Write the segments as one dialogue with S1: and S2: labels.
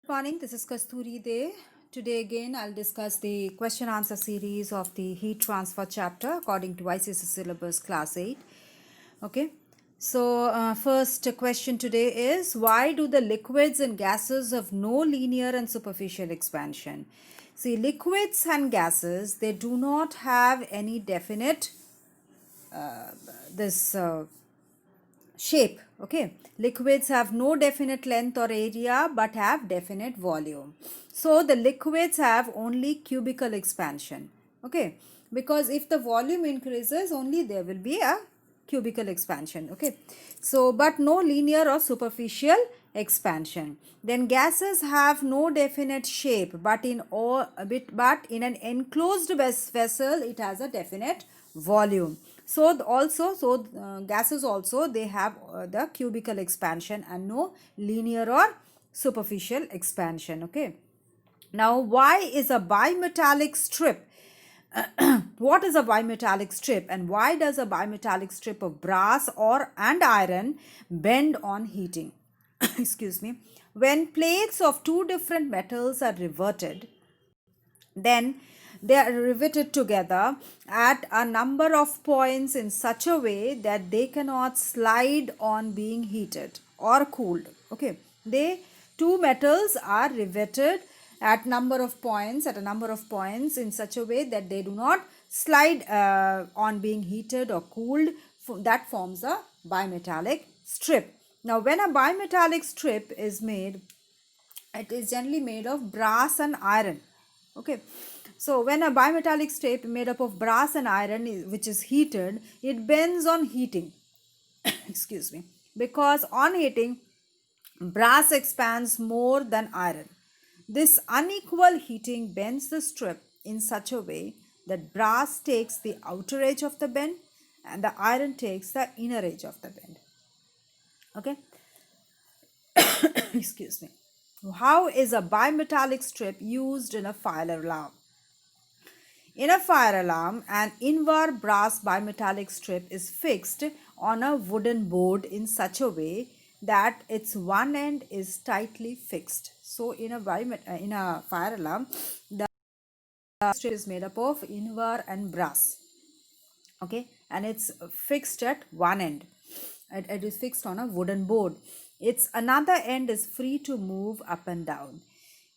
S1: Morning, this is Kasturi Day. Today again I'll discuss the question answer series of the heat transfer chapter according to ICSE syllabus class 8. Okay. So first question today is, why do the liquids and gases have no linear and superficial expansion? See, liquids and gases, they do not have any definite this shape. Okay, liquids have no definite length or area but have definite volume. So the liquids have only cubical expansion. Okay, because if the volume increases, only there will be a cubical expansion. Okay, so but no linear or superficial expansion. Then gases have no definite shape, but in an enclosed vessel it has a definite volume. So gases also, they have the cubical expansion and no linear or superficial expansion. Okay, now why is a bimetallic strip what is a bimetallic strip, and why does a bimetallic strip of brass or and iron bend on heating? Excuse me. When plates of two different metals are riveted, then they are riveted together at a number of points in such a way that they cannot slide on being heated or cooled. Okay, they two metals are riveted at a number of points in such a way that they do not slide on being heated or cooled. That forms a bimetallic strip. Now when a bimetallic strip is made, it is generally made of brass and iron. Okay, so when a bimetallic strip made up of brass and iron which is heated, it bends on heating. Excuse me. Because on heating, brass expands more than iron. This unequal heating bends the strip in such a way that brass takes the outer edge of the bend and the iron takes the inner edge of the bend. Okay, excuse me. How is a bimetallic strip used in a fire alarm? In a fire alarm, an invar brass bimetallic strip is fixed on a wooden board in such a way that its one end is tightly fixed. So, in a fire alarm, the strip is made up of invar and brass. Okay, and it's fixed at one end. It is fixed on a wooden board. Its another end is free to move up and down.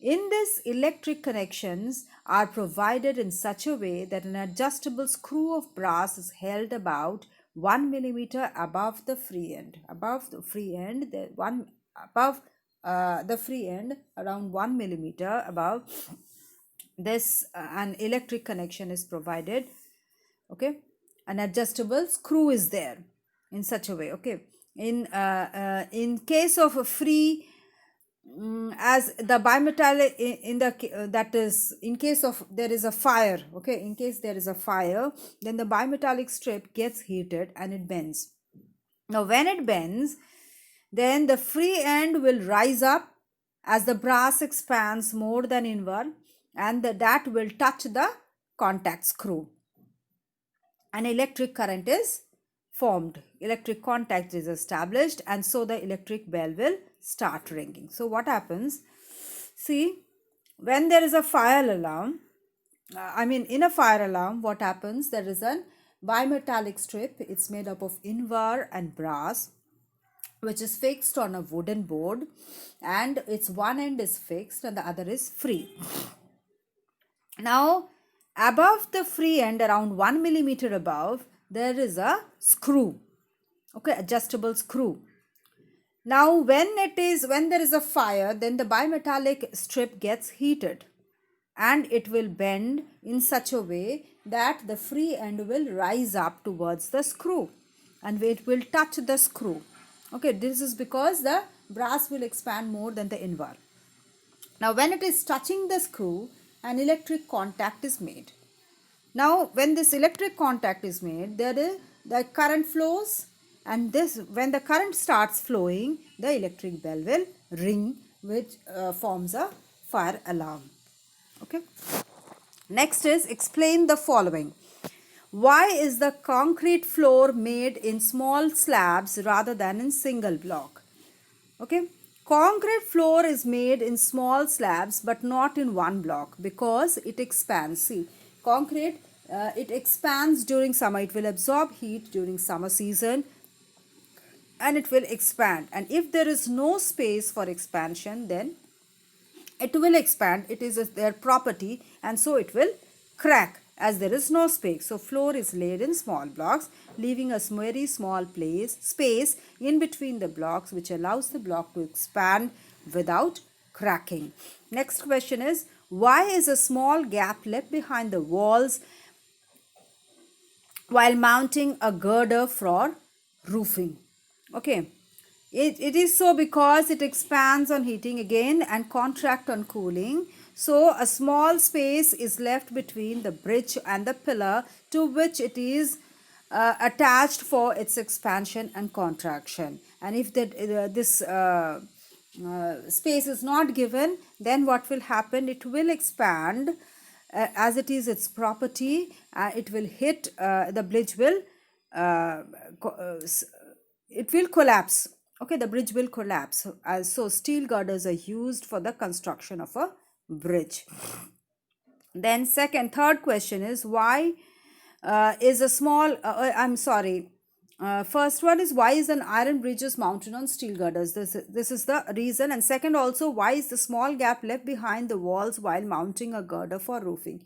S1: In this, electric connections are provided in such a way that an adjustable screw of brass is held about 1 millimeter above the free end. Above the free end, the free end, around 1 millimeter above this, an electric connection is provided. Okay, an adjustable screw is there in such a way. Okay, in case of a free, as the bimetallic in the that is, in case of there is a fire. Okay, in case there is a fire, then the bimetallic strip gets heated and it bends. Now when it bends, then the free end will rise up as the brass expands more than inward, and that will touch the contact screw. An electric current is formed, electric contact is established, and so the electric bell will start ringing. So what happens? See, when there is a fire alarm, in a fire alarm, what happens? There is a bimetallic strip. It's made up of invar and brass, which is fixed on a wooden board, and its one end is fixed and the other is free. Now, above the free end, around 1 millimeter above, there is a screw. Okay, adjustable screw. Now, when there is a fire, then the bimetallic strip gets heated and it will bend in such a way that the free end will rise up towards the screw and it will touch the screw. Okay, this is because the brass will expand more than the invar. Now, when it is touching the screw, an electric contact is made. Now, when this electric contact is made, the current flows, and when the current starts flowing, the electric bell will ring, which forms a fire alarm. Okay. Next is, explain the following. Why is the concrete floor made in small slabs rather than in single block? Okay. Concrete floor is made in small slabs but not in one block because it expands. See, concrete, it expands during summer. It will absorb heat during summer season and it will expand. And if there is no space for expansion, then it will expand. It is their property, and so it will crack as there is no space. So floor is laid in small blocks, leaving a very small space in between the blocks, which allows the block to expand without cracking. Next question is, why is a small gap left behind the walls while mounting a girder for roofing? Okay, it is so because it expands on heating again and contract on cooling. So a small space is left between the bridge and the pillar to which it is attached for its expansion and contraction. And if this space is not given, then what will happen? It will expand as it is its property. It will hit the bridge will it will collapse. Okay, the bridge will collapse. So steel girders are used for the construction of a bridge. Then third question is, why is a small I'm sorry, first one is, why is an iron bridge is mounted on steel girders? This is the reason. And second also, why is the small gap left behind the walls while mounting a girder for roofing?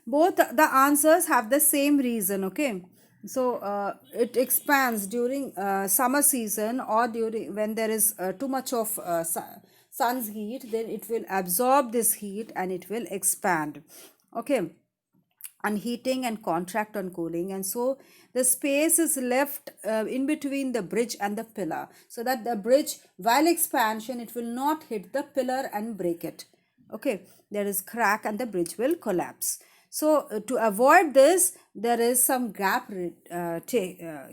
S1: Both the answers have the same reason. Okay, so it expands during summer season, or during when there is too much of sun's heat, then it will absorb this heat and it will expand. Okay, on heating and contract on cooling, and so the space is left in between the bridge and the pillar, so that the bridge, while expansion, it will not hit the pillar and break it. Okay, there is crack and the bridge will collapse. So to avoid this, there is some gap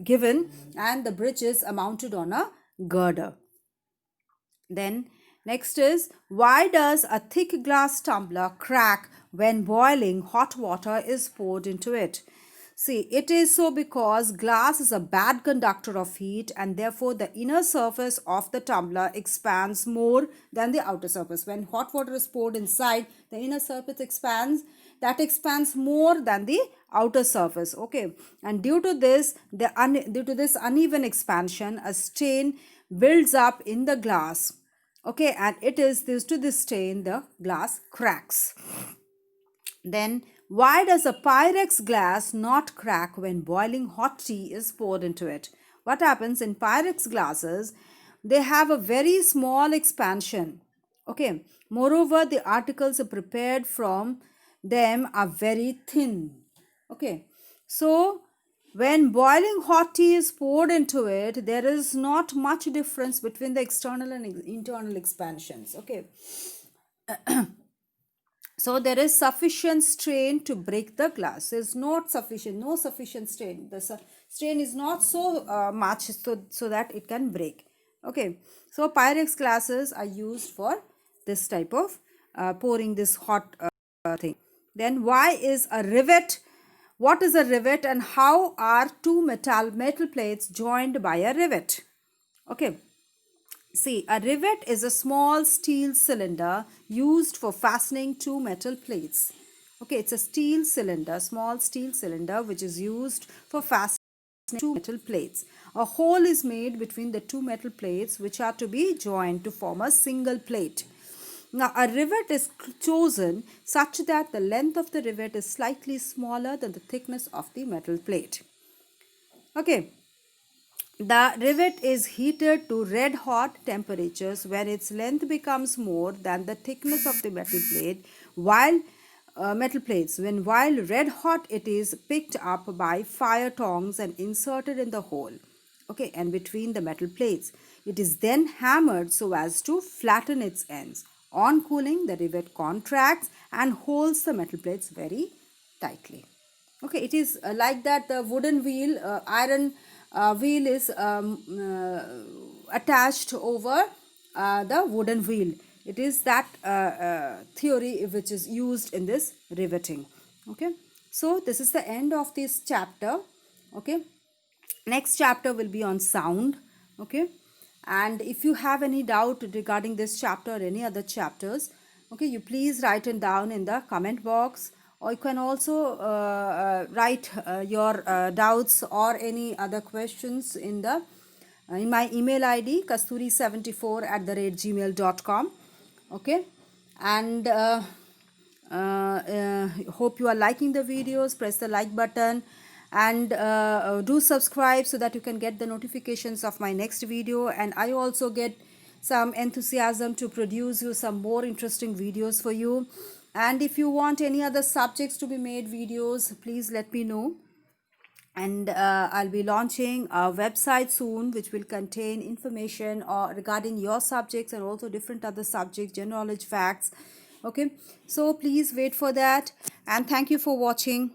S1: given, and the bridge is mounted on a girder. Then next is, why does a thick glass tumbler crack when boiling hot water is poured into it? See, it is so because glass is a bad conductor of heat, and therefore the inner surface of the tumbler expands more than the outer surface. When hot water is poured inside, the inner surface expands more than the outer surface. Okay, and due to this uneven expansion, a stain builds up in the glass. Okay, and it is to this stain the glass cracks. Then why does a Pyrex glass not crack when boiling hot tea is poured into it? What happens in Pyrex glasses? They have a very small expansion. Okay, moreover, the articles prepared from them are very thin. Okay, so when boiling hot tea is poured into it, there is not much difference between the external and internal expansions. Okay, so there is sufficient strain to break the glass. There is no sufficient strain. The strain is not so much so that it can break. Okay, so Pyrex glasses are used for this type of pouring this hot thing. Then why is a rivet? What is a rivet, and how are two metal plates joined by a rivet? Okay, see, a rivet is a small steel cylinder used for fastening two metal plates. Okay, it's a small steel cylinder which is used for fastening two metal plates. A hole is made between the two metal plates which are to be joined to form a single plate. Now, a rivet is chosen such that the length of the rivet is slightly smaller than the thickness of the metal plate. Okay, the rivet is heated to red hot temperatures when its length becomes more than the thickness of the metal plate, while while red hot, it is picked up by fire tongs and inserted in the hole. Okay, and between the metal plates, it is then hammered so as to flatten its ends. On cooling, the rivet contracts and holds the metal plates very tightly. Okay, it is like that the wooden wheel, iron wheel is attached over the wooden wheel. It is that theory which is used in this riveting. Okay, so this is the end of this chapter. Okay, next chapter will be on sound. Okay, And if you have any doubt regarding this chapter or any other chapters, okay, you please write it down in the comment box, or you can also write your doubts or any other questions in my email ID kasturi74@gmail.com. Okay, and hope you are liking the videos. Press the like button and do subscribe so that you can get the notifications of my next video, and I also get some enthusiasm to produce you some more interesting videos for you. And if you want any other subjects to be made videos, please let me know. And I'll be launching a website soon which will contain information regarding your subjects and also different other subjects, general knowledge, facts. Okay, so please wait for that, and thank you for watching.